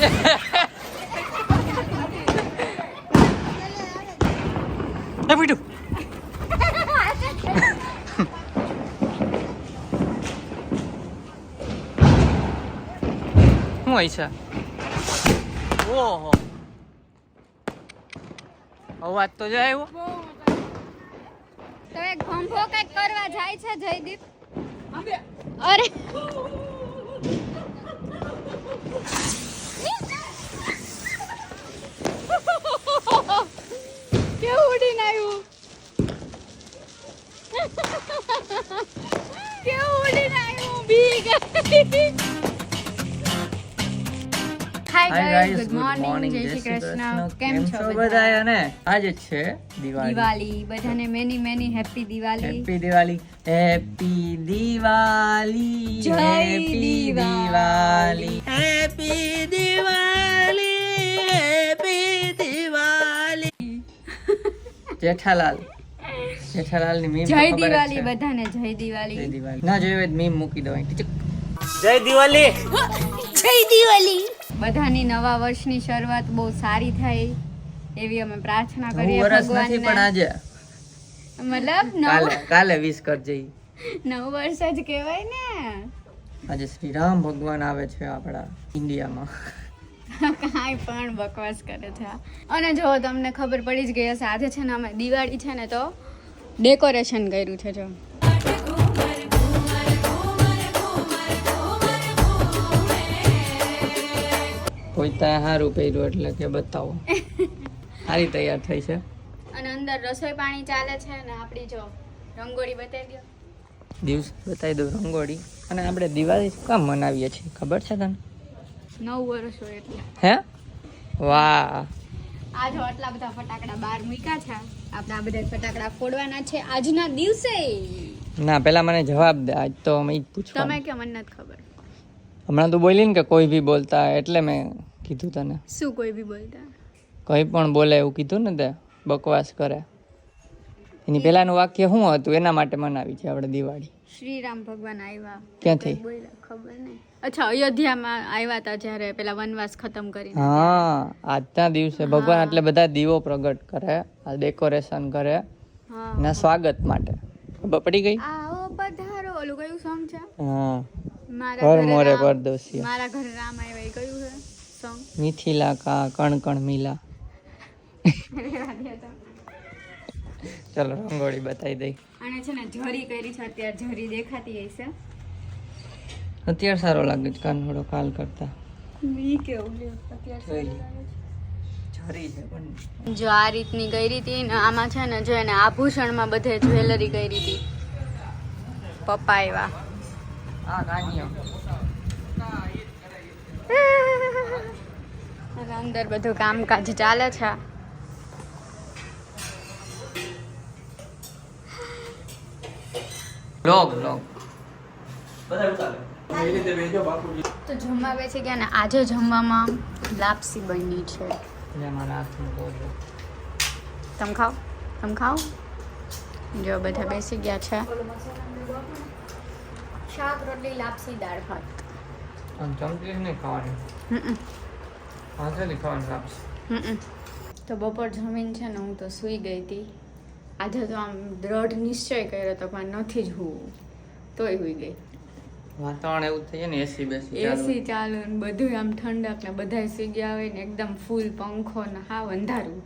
એ બીટુ શું હોય છે? ઓહો અવાજ તો જાય એવો. તો એક ભંભો કઈક કરવા જાય છે જયદીપ. અરે કેવું ઉડીને આવ્યું, કેવું ઉડીને આવ્યું, બી ગઈ. હાય ગાઈસ, ગુડ મોર્નિંગ, જય શ્રી કૃષ્ણ. કેમ છો બધા? અને આજે છે દિવાળી. દિવાળી બધાને many many happy Diwali. Happy Diwali, happy Diwali, જય happy Diwali, happy Diwali, happy Diwali. Jethalal ની મીમ જય દિવાળી બધાને, જય દિવાળી. જય દિવાળી ના જોયું હોય મીમ મૂકી દો. જય દિવાળી, જય દિવાળી. બધાની નવા વર્ષની શરૂઆત બહુ સારી થાય એવી અમે પ્રાર્થના કરીએ વર્ષ નથી પણ ભગવાનને. આજે મતલબ કાલે વિશ કરજે. નવું વર્ષ જ કહેવાય ને. આજે શ્રી રામ ભગવાન આવે છે આપણા ઇન્ડિયામાં. કાંઈ પણ બકવાસ કરે છે. અને જો તમને ખબર પડી જ ગઈ હશે, આજે છે ને અમે દિવાળી છે ને તો ડેકોરેશન કર્યું છે. જો કોઈ ત્યાં સારું પહેર્યું એટલે કે બતાવો. સારી તૈયાર થઈ છે. અને અંદર રસોઈ પાણી ચાલે છે ને આપણી જો રંગોળી બતાવી દો. દિવસ બતાવી દઉં રંગોળી. અને આપણે દિવાળી શું કામ મનાવીએ છીએ ખબર છે તને? 9 વર્ષ હોય એટલે. હે વાહ. આ જો આટલા બધા ફટાકડા બહાર મૂક્યા છે. આપણે આ બધા ફટાકડા ફોડવાના છે આજના દિવસે. ના પેલા મને જવાબ દે. આજ તો અમે જ પૂછવા. તમે કે મને નથી ખબર. હમણાં તું બોલી ને કે કોઈ બી બોલતા, એટલે મેં કીધું તને. શું કોઈ બી બોલતા? કંઈ પણ બોલે એવું કીધું ને તે બકવાસ કરે. એની પહેલાનું વાક્ય શું હતું એના માટે મનાવી છે આપણે દિવાળી. શ્રી રામ ભગવાન આવ્યા. ક્યાંથી? બોલ્યા ખબર નહીં. અચ્છા, અયોધ્યામાં આવ્યા હતા જ્યારે પેલા વનવાસ ખતમ કરીને. હા, આજના દિવસે ભગવાન એટલે બધા દીવો પ્રગટ કરે, આ ડેકોરેશન કરે હા. એના સ્વાગત માટે. ખબર પડી ગઈ? આવો પધારો. ઓલું કયું સોંગ છે? હા, મારા ઘર ઘરે મોરે રામ- પરદોસિયા. મારા ઘરે રામ આવ્યા એ કયું છે સોંગ? મિથિલા કા કણ કણ મિલા. ચલો રંગોળી બતાવી દઈ. અને છે ને જરી કરી છે અત્યારે. જરી દેખાતી હશે. અત્યારે સારો લાગે છે કાનોડો કાલ કરતા. ઈ કેવું લ્યો અત્યારે સારું લાગે છે. જરી છે પણ જો આ રીતની કરી હતી ને આમાં છે ને જો એને આભૂષણમાં બધે જ્વેલરી કરી હતી. પપ્પા આવ્યા. આ કાનિયો. અને અંદર બધું કામકાજ ચાલે છે. લોગ તો જમવા બેસી ગયા ને આજે જમવામાં લાપસી બની છે. તમે ખાઓ, તમે ખાઓ. જો બધા બેસી ગયા છે. શાક રોટલી લાપસી દાળ ભાત. ચમચી નહીં ખાવાની. હાથેથી ખાવાની લાપસી. તો બપોર જમીન છે ને હું તો સૂઈ ગઈ હતી. આજે તો આમ દ્રઢ નિશ્ચય કર્યો તો પણ નથી જ હું તોય સૂઈ ગઈ. વાતાવરણ એવું થઈ ને એસી બેસી એસી ચાલુ ને બધું આમ ઠંડક ને બધાય સૂઈ ગયા હોય ને એકદમ ફૂલ પંખો ને હાવ અંધારું.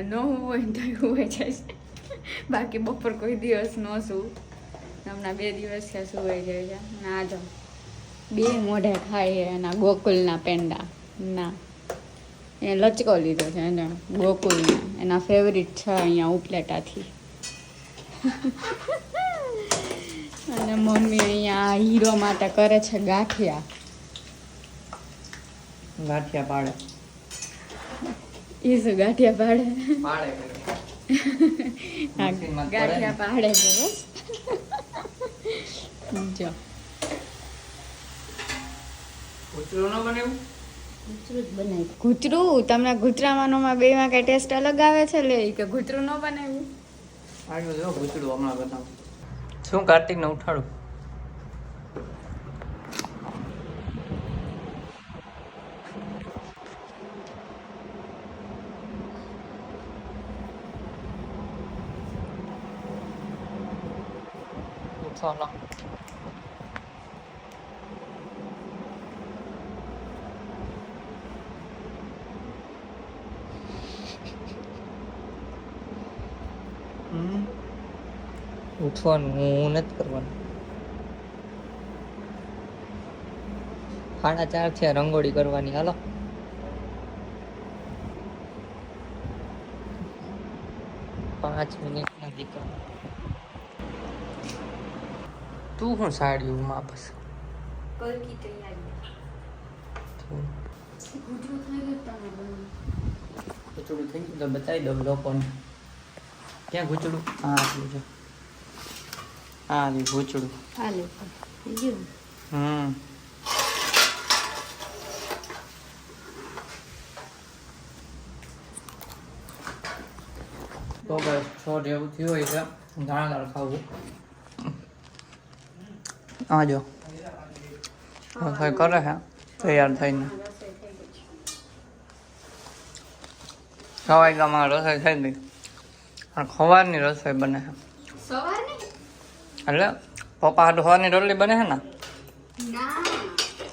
ન હોય ને તો હોય જાય. બાકી બપોર કોઈ દિવસ ન સૂવું. હમણાં 2 દિવસ છે સુવાઈ જાય છે. ના જો 2 મોઢે ખાય એના ગોકુલના પેંડા. ના એ લચકો લીધો છે એને ગોકુલના. એના ફેવરિટ છે અહીંયા ઉપલેટાથી. અને મમ્મી અહીંયા હીરો માટે કરે છે ગાંઠિયા. ગાંઠિયા પાડે. એ શું ગાંઠિયા પાડે? પાડે હા, ગાંઠિયા પાડે છે બસ. જો કૂતરું ન બને એવું? ઘૂતરું તમને ઘૂતરામાંનોમાં બેમાં કઈ ટેસ્ટ અલગ આવે છે લે કે ઘૂતરું ન બનાવ્યું? આવ્યું જો કૂતરું હમણાં બતાવું. શું કાર્તિક ને ઉઠાડું? ચાલો ઉઠવાનું હું નથી કરવાનું 4:30 છે રંગોળી કરવાની હાલો પાંચ મિનિટ નથી કરવાનું તું શું સાડી વાપસ કલકી તૈયારી ગુજરું થઈ ગયું તમે બનું ગુચડું થઈ ગયું તો બતાવી દઉં લોકોને ક્યાં ગુચડું હા આટલું છે હા આવ્યું ગુચડું હાલે થઈ ગયું તો બસ છોડ એવું થયું હોય છે દાણા ખાવું આ જો રસોઈ કરે છે તૈયાર થઈને સવાઈ ગામમાં રસોઈ થઈ ગઈ અને ખવારની રસોઈ બને છે સવારની એટલે પપ્પા હાટુ સવારની રોટલી બને છે ને ના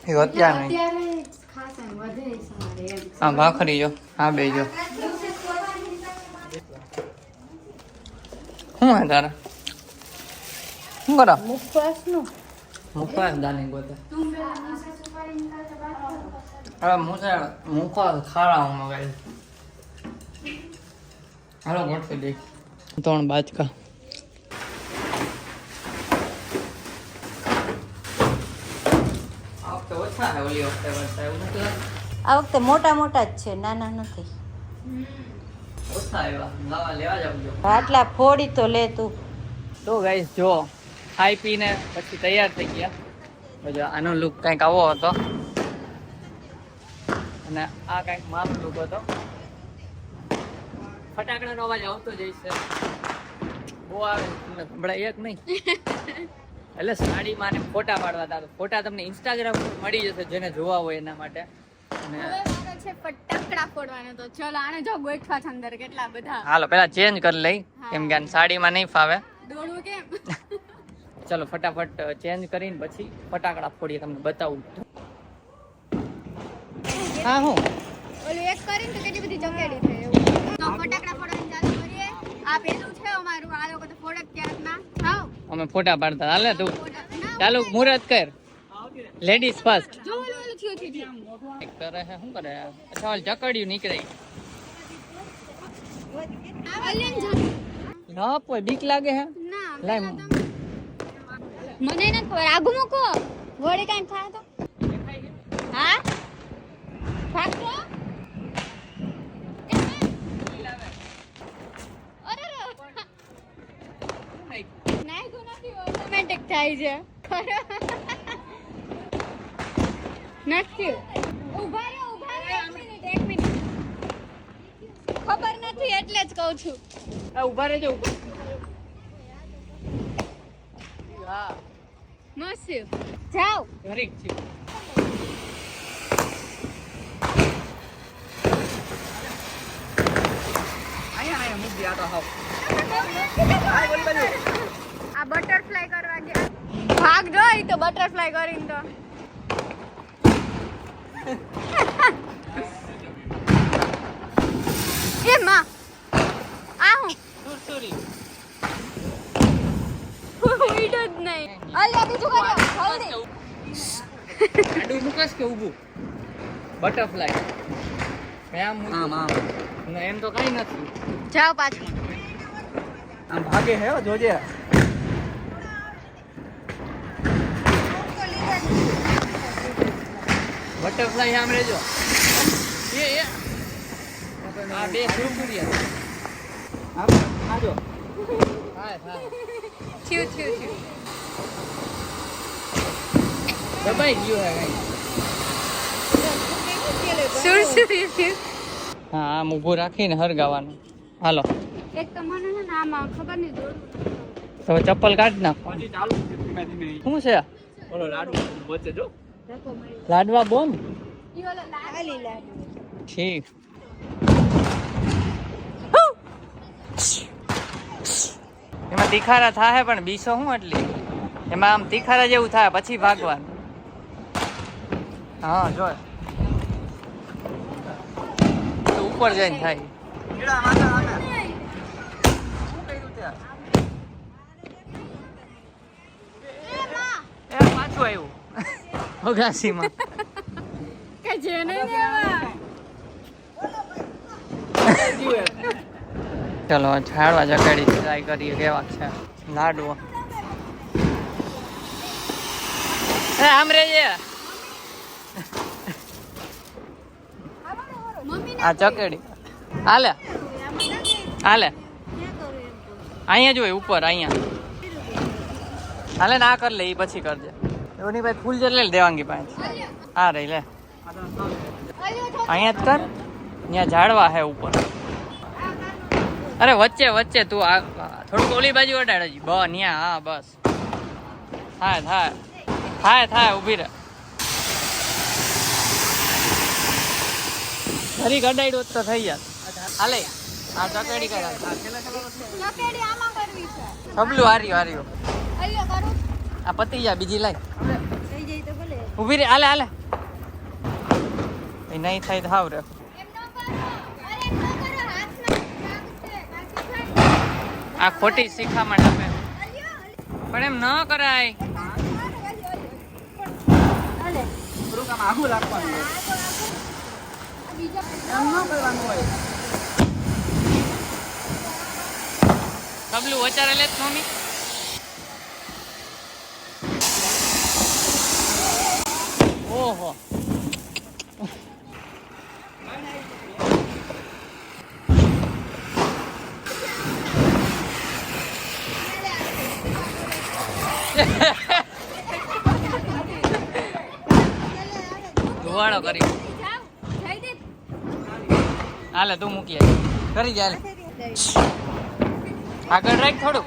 એ અત્યારે નહીં અત્યારે ખાસ એમ વધે સવારે એમ હા ભાખરી જો હા બે જો શું હે તારે શું કરો મુખવાસનું મૂકવા દાની ગોતે તું પેલા મુસા સુપારી નિકાલતા બાત કરો હવે મૂકવા ખારા હું મગાવી હાલો ગોઠવી દે 3 બાચકા આ વખતે ઓછા હે ઓલી વખતે કરતા એવું નથી લાગતું આ વખતે મોટા મોટા જ છે નાના નથી ઓછા આવ્યા લાવા લેવા જાવ આટલા ફોડી તો લે તું તો ગાઈસ જો ખાઈ પીને પછી તૈયાર થઈ ગયા પછી આનો લુક કંઈક આવો હતો અને આ કંઈક માપ લુક હતો ફટાકડાનો અવાજ આવતો જ છે બહુ આવે તમને સંભળાય એક નહીં એટલે સાડીમાં ને ફોટા પાડવા હતા ફોટા તમને ઇન્સ્ટાગ્રામ પર મળી જશે જેને જોવા હોય એના માટે અને હવે મારો છે ફટાકડા ફોડવાનો તો ચલો આને જો ગોઠવા છે અંદર કેટલા બધા હાલો પેલા ચેન્જ કરી લઈ કેમ કે આને સાડીમાં નહીં ફાવે દોડવું કેમ ચલો ફટાફટ ચેન્જ કરીને પછી ફટાકડા ફોડીએ તમને બતાવું હા હું ઓલું એક કરીને તો કેટલી બધી ચકેડી થઈ એવું તો ફટાકડા ફોડવાનું ચાલુ કરીએ આ પેલું છે અમારું આ લોકો તો ફોડક ક્યાંક ના આવ અમે ફોટા પાડતા હાલે તું ના ચાલુ મુહૂર્ત કર લેડીઝ ફર્સ્ટ જો ઓલું થયું થયું કરે છે શું કરે અચ્છા ઓલ ચકડિયું નીકળે અલ્યન જા ના કોઈ બીક લાગે હે ના લાય મને નથી ખબર આગુ મૂકો વળી કાંઈ થાય તો હા ભાગતો અરે નાયકો નથી ઓટોમેટિક થાય છે ખરો નથી ઊભા રહો એક મિનિટ ખબર નથી એટલે જ કહું છું ઉભા રહેજો હા મસ્ત જાઓ ઘરે છે આયા મૂકી આ તો હાવ આ બટરફ્લાય કરવા ગયા ભાગ જો ઈ તો બટરફ્લાય કરીને તો એ માં આ હું સુરસુરી ઉઈડો જ નહીં અલ્યા બીજું કરો જલ્દી આડું મુકાસ કે ઊભું બટરફ્લાય આમ આમ એમ તો કઈ નથી જાઓ પાછું આમ ભાગે હે જોજે બટરફ્લાય આમ રેજો એ આ બે સુરસુરિયા આમ આજો હા થયું દબાઈ ગયો હે સુરસુરી હા આમ ઊભું રાખીને હરગાવાનું હાલો એક તો મને છે ને આમાં ખબર નહીં દોડવું હવે ચપ્પલ કાઢ નાખ શું છે ઓલો લાડુ વચ્ચે જો લાડવા બોન ઈ ઓલો લાલી લાડુ ઠીક એમાં તિખારા થાય પણ બીસો શું એટલી એમાં આમ તીખારા જેવું થાય પછી ભાગવાનું. હા જો તો ઉપર જઈને થાય. એ પાછું આવ્યું અગાસીમાં. કે જેને લેવા ચલો ઝાડવા જગાડી ટ્રાય કરીએ કેવા છે લાડવો. એ આમ રેજે. આ ચકેડી હાલે હાલે અહીંયા જોઈ ઉપર અહીંયા હાલે ના કર લે એ પછી કરજે. એની ભાઈ ફૂલ જ લઈ લે દેવાંગી પાસે. હા રહી લે અહીંયા જ કર. ત્યાં ઝાડવા હે ઉપર. અરે વચ્ચે વચ્ચે તું આ થોડુંક ઓલી બાજુ અડાડજી. બ ન્યા હા બસ થાય થાય થાય થાય ઊભી રહે. ફરી ગડાઈ તો થઈ જાત. હાલે આ ચકેડી કરા ચકેડી આમાં કરવી છે. સબલું હાર્યું હાર્યું. અલ્યો કરું આ પતી જા બીજી લાઈ થઈ જાય તો ભલે. ઊભી રે. હાલે હાલે એ નહીં થાય તો હાવ રે. એમ ન કરો. અરે એમ ન કરો. હાથમાં છે. કાચી આ ખોટી શીખામણ આપે અલ્યો પણ એમ ન કરાય. અલે થોડુંક આમ આઘું રાખવાનું હોય. બીજા એમ ન કરવાનું હોય. સબલું વચારે લે મમ્મી. ઓહો ધુવાડો કરી. જાવ જઈ દે. હાલે તું મૂકી આય. કરી જાય આગળ રાખ થોડું.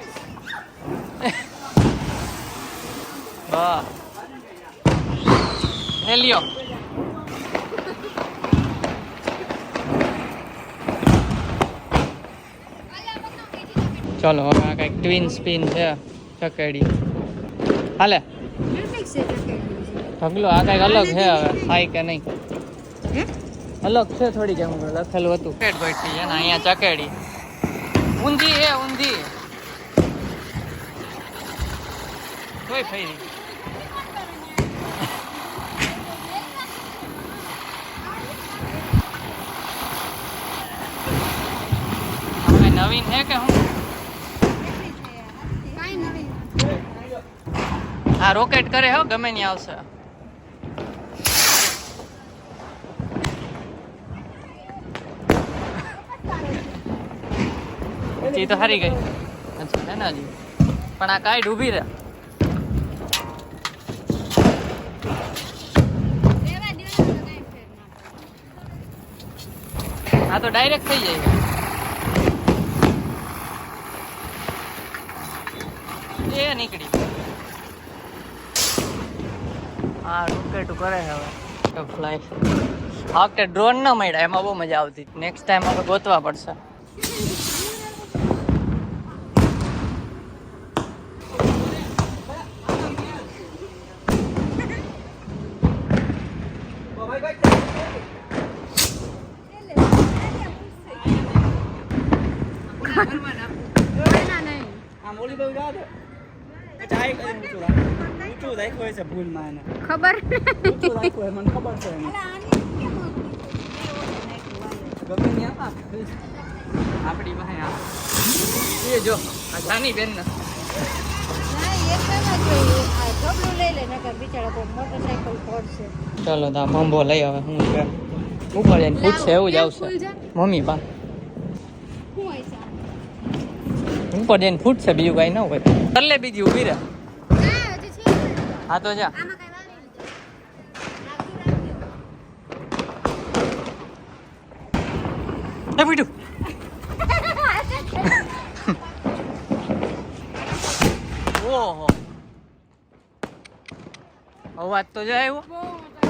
બસ એ લ્યો. ચલો હવે આ કઈક ટ્વિન સ્પિન છે ચકેડી. હાલે ઢગલો આ કઈક અલગ છે હવે થાય કે નહીં. અલગ છે થોડી કેમ લખેલું હતું. બેઠી છે ને અહીંયા ચકેડી ઊંધી હે ઊંધી. કોઈ ફેરી નવીન હે કે હું કાઈ નહીં. આ રોકેટ કરે હો ગમે ની આવશે. એ તો હારી ગઈ. અચ્છા હે ને હજી પણ આ કાઈ ડૂબી રહે. રેવા દો તો કાઈ ફેર ના. આ તો ડાયરેક્ટ થઈ જાય. એ નીકળી. હા રોકેટ કરે છે હવે ફ્લાય. આ વખતે ડ્રોન ન મળ્યા એમાં બહુ મજા આવતી. નેક્સ્ટ ટાઈમ આપણે ગોતવા પડશે. ના નહીં. આમ ઓલી બાજુ જવા દે. ચાય કરીને ઊંચું રાખ. ઊંચું રાખ્યું હોય છે ભૂલમાં એને. ખબર ઊંચું રાખ્યું હોય મને ખબર છે એને. ગમે નહીં આપા. આપણી પાસે એ જો આ જાની બેન ને ચલો તો ભંભો લઈ આવે. હું છે ઉપર જઈને પૂછશે એવું જ આવશે. મમ્મી પા શું હોય છે? ઉપર જઈને ફૂટશે બીજું કઈ ન હોય. કર લે બીજી ઊભી રહે. ના હજી છે. હા તો જા. આમાં કઈ વાર નહીં. એ બીટું ઓહો અવાજ તો જાય એવો. બહુ મજા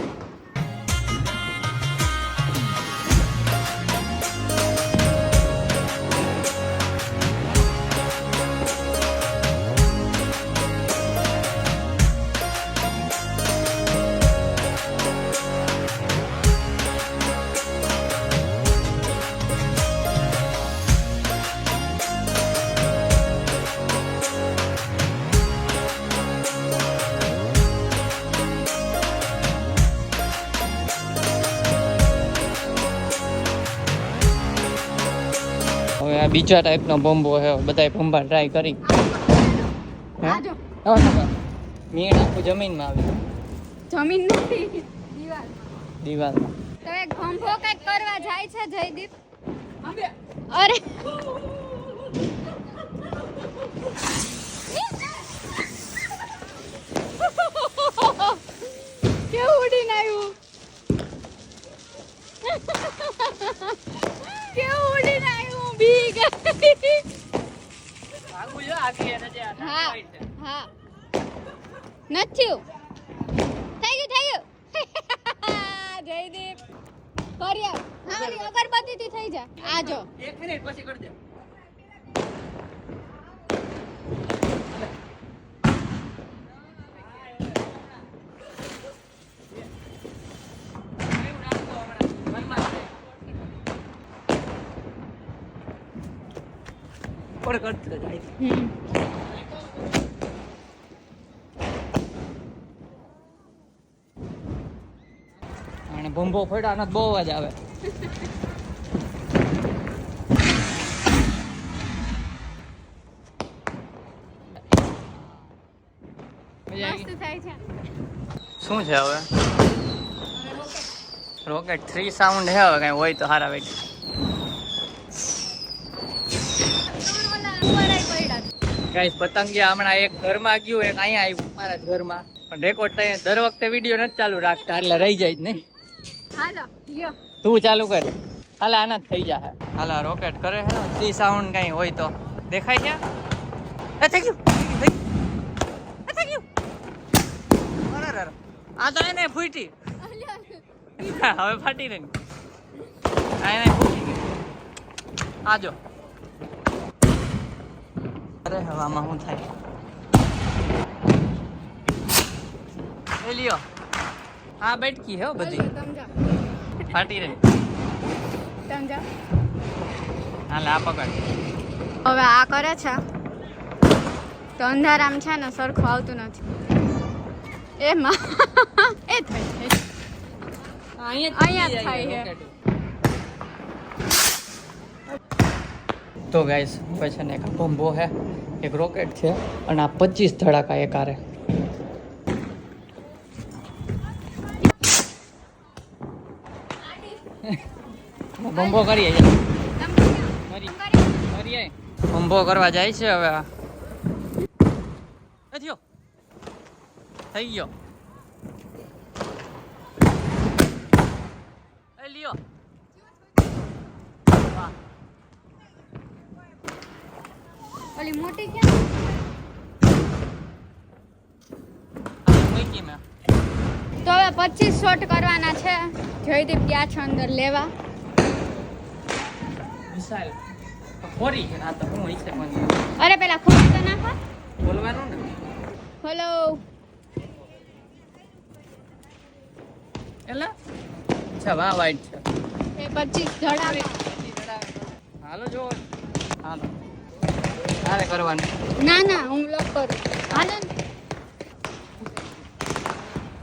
આ બીજા ટાઈપનો બોમ્બો છે, બધાય બોમ્બા ટ્રાય કરી. હે? આજો મીણ આખું જમીનમાં આવી જમીન નથી દિવાલ. દિવાલમાં. તો એક ભંભો કઈક કરવા જાય છે જયદીપ. અરે કેવું ઉડીને આવ્યું, કેવું ઉડીને આવ્યું, બી ગઈ. આગું જો આગી એને જે આ હા white છે. હા નથી થઈ ગયું જયદીપ કર્યા. હા અગરબત્તી થી થઈ જાય. આજો 1 મિનિટ પછી કરજે. પણ કરતો જાય. અને બોમ્બો ફોડાનો બહુ અવાજ આવે. મજા આવી? મસ્ત થાય છે. શું છે હવે? રોકેટ 3 સાઉન્ડ હે, હવે કઈ હોય તો હારા વેટ. ગાઈસ પતંગિયા હમણાં એક ઘરમાં ગયું, એક અહીંયા આવ્યું મારા ઘરમાં, પણ રેકોર્ડ થાય દર વખતે વિડીયો નથી ચાલુ રાખતા એટલે રહી જાય જ નહીં. હાલો લ્યો તું ચાલુ કર. હાલ આના જ થઈ જાય. હાલ રોકેટ કરે છે 3 સાઉન્ડ કઈ હોય તો દેખાય છે. એ થઈ ગયું, થઈ ગયું. અરે આ તો એને ફૂટી. હવે ફાટી રહી. આ એને ફૂટી ગઈ. આજો. અરે હવામાં શું થાય? એ લ્યો આ બેટકી હે બધી ફાટી રહી. સમજા. હાલ આ પકડ. હવે આ કરે છે તો અંધારામ છે ને સરખું આવતું નથી. એમાં એ થાય છે. અહીંયા જ થાય છે. તો ગાઈસ પછી ને એક બોમ્બો છે, એક રોકેટ છે અને આ 25 ધડાકા એક આરે. બોમ્બો કરીએ બોમ્બો કરવા જાય છે હવે. થયો થઈ ગયો. એ લ્યો વાહ. ઓલી મોટી ક્યાં? મૂકી મેં. તો હવે 25 શોટ કરવાના છે. જયદીપ ગયા છે અંદર લેવા. વિશાલ ફોરી છે આ તો હું હોય છે પણ અરે પેલા ખોલી તો નાખો. બોલવાનું ને. હેલો એટલે અચ્છા વાહ વાઈટ છે. એ 25 ધડાવે. હાલો જો હાલો હાલે કરવાનું. ના ના હું લોક કરું. હાલો ને.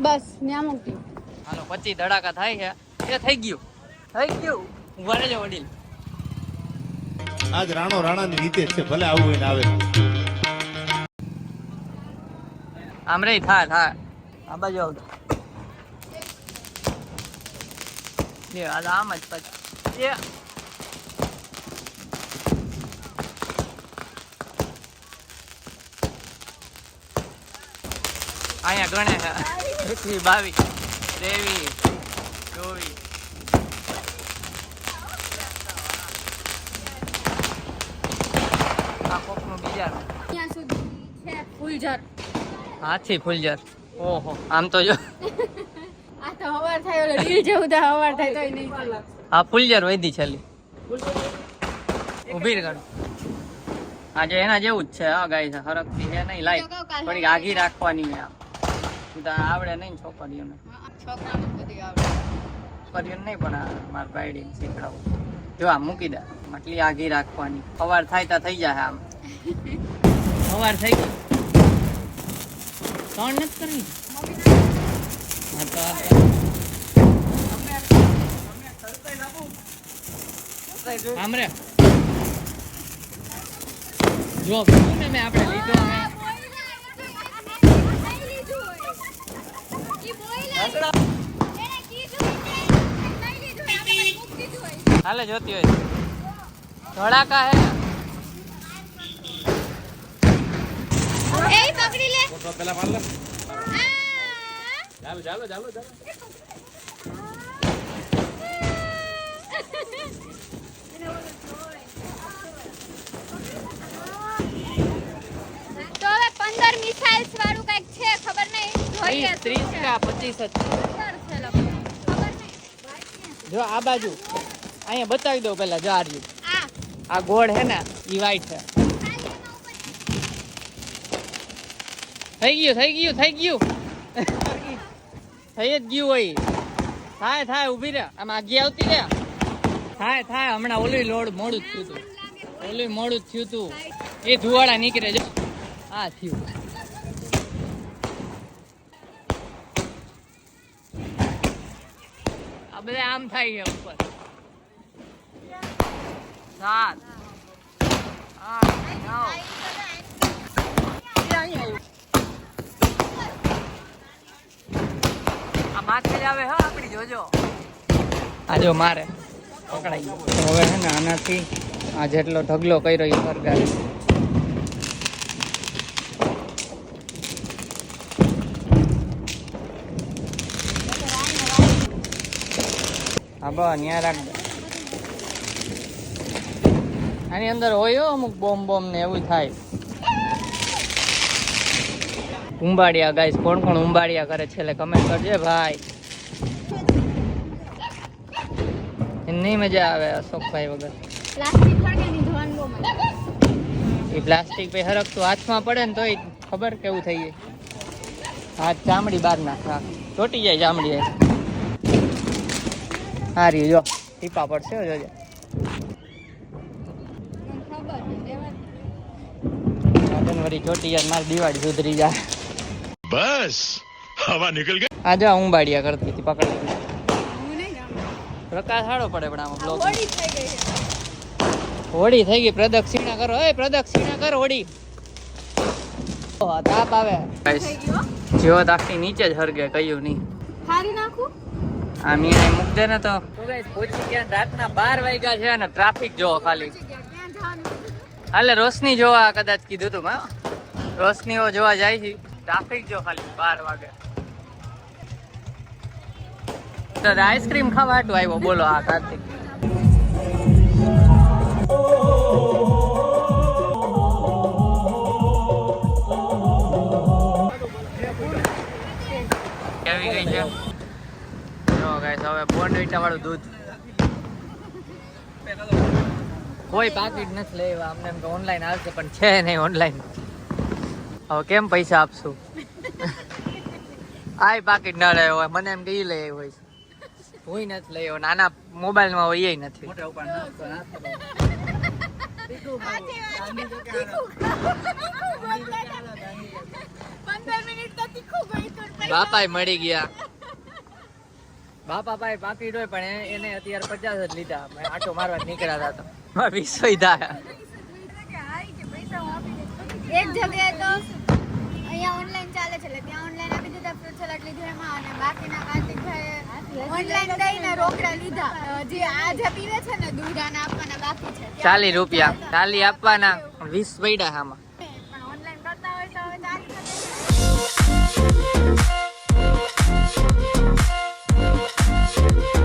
બસ ન્યા મૂકી. હાલો 25 ધડાકા થાય છે. એ થઈ ગયું ઉભા રહેજો વડીલ. આજ રાણો રાણાની રીતે છે, ભલે આવું હોય ને આવે. આમ રે થા આ બાજુ આવતો. લે આ આમ જ પછી એ અહીંયા ગણે 21 22 23 24 આ કોકનું બીજાનું ત્યાં સુધી છે ફૂલઝર. હાથી ફૂલઝર. ઓહો આમ તો જો આ તો હવાર થાય ઓલો રીલ જેવું તો હવાર થાય તોય નહીં. આ ફૂલઝર વૈધી છેલ્લી ઊભી કર. આજે એના જેવું જ છે. હા ગાય હરકતી છે નહીં લાઈટ થોડીક આઘી રાખવાની છે. આમ તું આવડે નહીં છોકરીઓને. છોકરાને બધી આવડે. છોકરીઓને નહીં પણ મારા ભાઈડીને શીખડાવું. જો આમ મૂકી દે આટલી આઘી રાખવાની. સવાર થાય તો થઈ જાય. આમ સવાર થઈ ગઈ ત્રણ નથી કરવી. હા તો આમ રે જો કીધું ને મેં આપણે લીધો હે. હાલે જોતી હોય ધડાકા હે એ પકડી લે પેલા માર લે ચાલો તો હવે 15 મિસાઇલ્સ વાળું કઈક છે ખબર નહીં જોઈએ 30 કા 25 ખબર નહીં જો આ બાજુ અહીંયા બતાવી દો પેલા જો આ રહ્યું. આ આ ગોળ હે ને ઈ વાઈટ છે. થઈ ગયું થઈ જ ગયું હોય. થાય ઊભી રહે આમ આગી આવતી રે થાય હમણાં ઓલું લોડ મોડું જ થયું તું એ ધુવાડા નીકળે જો આ થયું. આ બધા આમ થાય છે ઉપર 7 8 9 આ માથે જ આવે હો આપડી જોજો. આ જો મારે પકડાઈ ગયો. તો હવે છે ને આનાથી આ જેટલો ઢગલો કર્યો એ સરગારે હા બસ ન્યા રાખ દે. આની અંદર હોય હો અમુક બોમ્બ ને એવું થાય. ઉંબાડિયા ગાઈસ કોણ ઉંબાડિયા કરે છેલ્લે કમેન્ટ કરજે ભાઈ. નહીં મજા આવે અશોકભાઈ વગર. પ્લાસ્ટિક પડે ની ધોન બહુ મજા એ પ્લાસ્ટિક પે હરકતું હાથમાં પડે ને તોય ખબર કેવું થઈ જાય. હાથ ચામડી બહાર નાખ ચોટી જાય ચામડી. હારી જો ટીપા પડશે જોજે. ખબર દેવા વળી ચોટી જાય મારી દિવાળી સુધરી જાય. બસ હવા નીકળ ગઈ. આ જો ઉંબાડિયા કરતી હતી પકડી હું નહીં જાણું પ્રકાશ સારો પડે પણ આમાં બ્લોક હોળી થઈ ગઈ છે હોળી થઈ ગઈ. પ્રદક્ષિણા કરો પ્રદક્ષિણા કરો હોળી. તાપ આવે થઈ ગયો જેવો આખી નીચે જ હરગે કયું નહીં. હારી નાખું આ મીણા મૂક દે ને તો પહોંચી ગયા. રાતના 12 વાગ્યા છે અને ટ્રાફિક જોવો ખાલી. ક્યાં જવાનું હાલે રોશની જોવા કદાચ કીધું તું મેં. રોશનીઓ જોવા જાય છે. ટ્રાફિક જો ખાલી 12 વાગે. તો આઈસ્ક્રીમ ખાવા હાટું આવ્યો બોલો આ કાર્તિક. કેવી ગઈ છે જો ગાઈસ હવે બોર્નવીટા વાળું દૂધ. કોઈ પાકીટ નથી લેવા અમને એમ કે ઓનલાઈન આવશે પણ છે નહીં ઓનલાઈન. હવે કેમ પૈસા આપશું. આય પાકીટ ના રહ્યો હોય મને એમ કે ઈ લઈ આવ્યો હોય. હું નથી લઈ આવ્યો. નાના મોબાઈલમાં હોય એ નથી. બાપાએ મળી ગયા. બાપા પાસે પાકીટ હોય પણ એને અત્યારે 50 જ લીધા. મેં આટો મારવા જ નીકળ્યા હતા તો 20 થયા. એક જગ્યાએ તો અહીંયા ઓનલાઈન ચાલે છે એટલે ત્યાં ઓનલાઈન આપી દીધા ફ્રૂટ સલાડ લીધું એમાં અને બાકીના કાર્તિકભાઈ ઓનલાઈન દઈને રોકડા લીધા. જે આ જે પીવે છે ને દૂધ આને આપવાના બાકી છે 40 રૂપિયા 40 આપવાના 20 પડ્યા આમાં. પણ ઓનલાઈન કરતા હોય તો હવે ચાલી શકે. Thank you.